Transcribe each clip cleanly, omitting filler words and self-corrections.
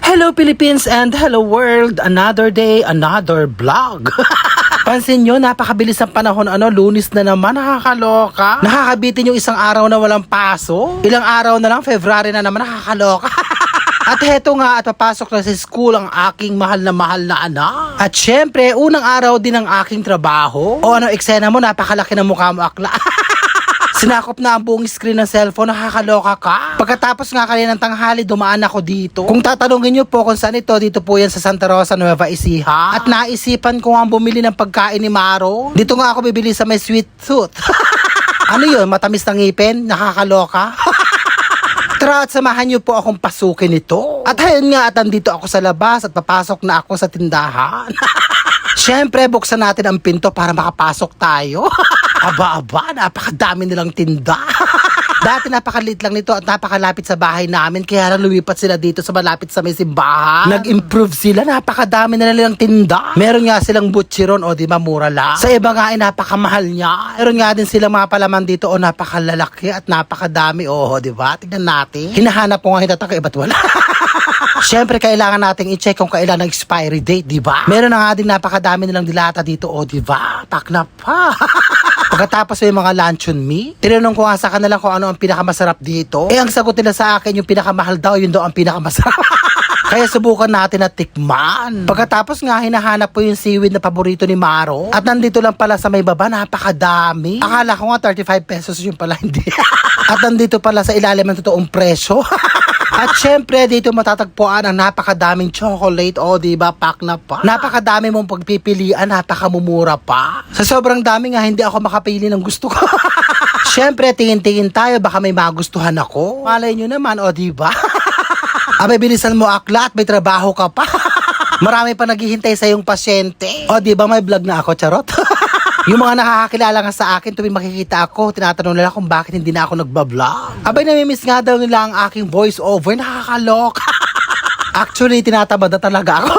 Hello Philippines and hello world! Another day, another vlog. Pansin nyo, napakabilis ng panahon, Lunes na naman, nakakaloka. Nakakabitin yung isang araw na walang paso. Ilang araw na lang, February na naman, nakakaloka. At heto nga, at papasok na sa school ang aking mahal na anak. At syempre, unang araw din ng aking trabaho. O eksena mo, napakalaki ng mukha mo, akla. Sinakop na ang buong screen ng cellphone, nakakaloka ka. Pagkatapos nga kanina ng tanghali, dumaan ako dito. Kung tatanungin nyo po kung saan ito, dito po yan sa Santa Rosa, Nueva Ecija. At naisipan ko nga bumili ng pagkain ni Maro. Dito nga ako bibili sa may sweet tooth. Ano yun, matamis na ngipin? Nakakaloka. Tara at samahan nyo po akong pasukin ito. At ayun nga, at andito ako sa labas at papasok na ako sa tindahan. Siyempre, buksan natin ang pinto para makapasok tayo. Aba, napakadami nilang tinda. Dati napakaliit lang nito at napakalapit sa bahay namin, kaya lang lumipat sila dito sa malapit sa may simbahan. Nag-improve sila, napakadami na nilang tinda. Meron nga silang butchiron, di ba, mura lang. Sa iba nga ay napakamahal niya. Meron nga din silang mga palaman dito, napakalalaki at napakadami, di ba? Tignan natin. Hinahanap ko nga hitataka, ba't wala? Siyempre, kailangan nating i-check kung kailan ang expiry date, di ba? Meron na nga din napakadami nilang dilata dito, di ba? Takna pa. Pagkatapos may mga luncheon meat, tinanong ko nga sa kanila kung ano ang pinakamasarap dito. Ang sagot nila sa akin, yung pinakamahal daw, yun daw ang pinakamasarap. Kaya subukan natin na tikman. Pagkatapos nga, hinahanap po yung seaweed na paborito ni Maro. At nandito lang pala sa may baba, napakadami. Akala ko nga 35 pesos yung pala, hindi. At nandito pala sa ilalim ng totoong presyo. At syempre, dito matatagpuan ang napakadaming chocolate. Diba, pack na pa. Napakadami mong pagpipilian, napakamumura pa. Sa sobrang dami nga, hindi ako makapili ng gusto ko. Syempre, tingin-tingin tayo, baka may magustuhan ako. Malay nyo naman, diba? Abay, bilisan mo akla at may trabaho ka pa. Marami pa naghihintay sa iyong pasyente. Diba, may vlog na ako, charot? Yung mga nakakakilala nga sa akin, tuwing makikita ako, tinatanong nila kung bakit hindi na ako nagbablog. Abay, namimiss nga daw nila ang aking voice over, nakakalok. Actually, tinatamad na talaga ako.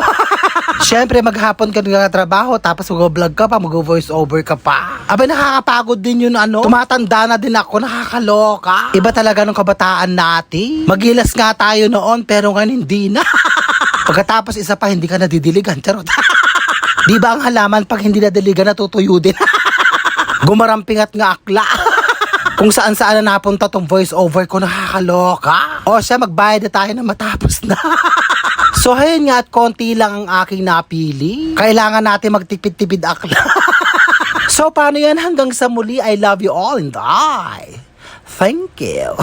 Siyempre, maghapon ka nagtatrabaho, tapos mag-vlog ka pa, mag-voice over ka pa. Abay, nakakapagod din yun, Tumatanda na din ako, nakakaloka. Iba talaga ng kabataan natin. Magilas nga tayo noon, pero ngayon hindi na. Pagkatapos isa pa, hindi ka nadidiligan, charot. Di ba ang halaman pag hindi nadiligan natutuyo din? Gumarampingat nga akla. Kung saan-saan na napunta tong voice over ko, nakakaloka. Siya, magbayad na tayo na matapos na. So, ayun nga at konti lang ang aking napili. Kailangan natin magtipid-tipid akla. So, paano yan? Hanggang sa muli, I love you all and I thank you.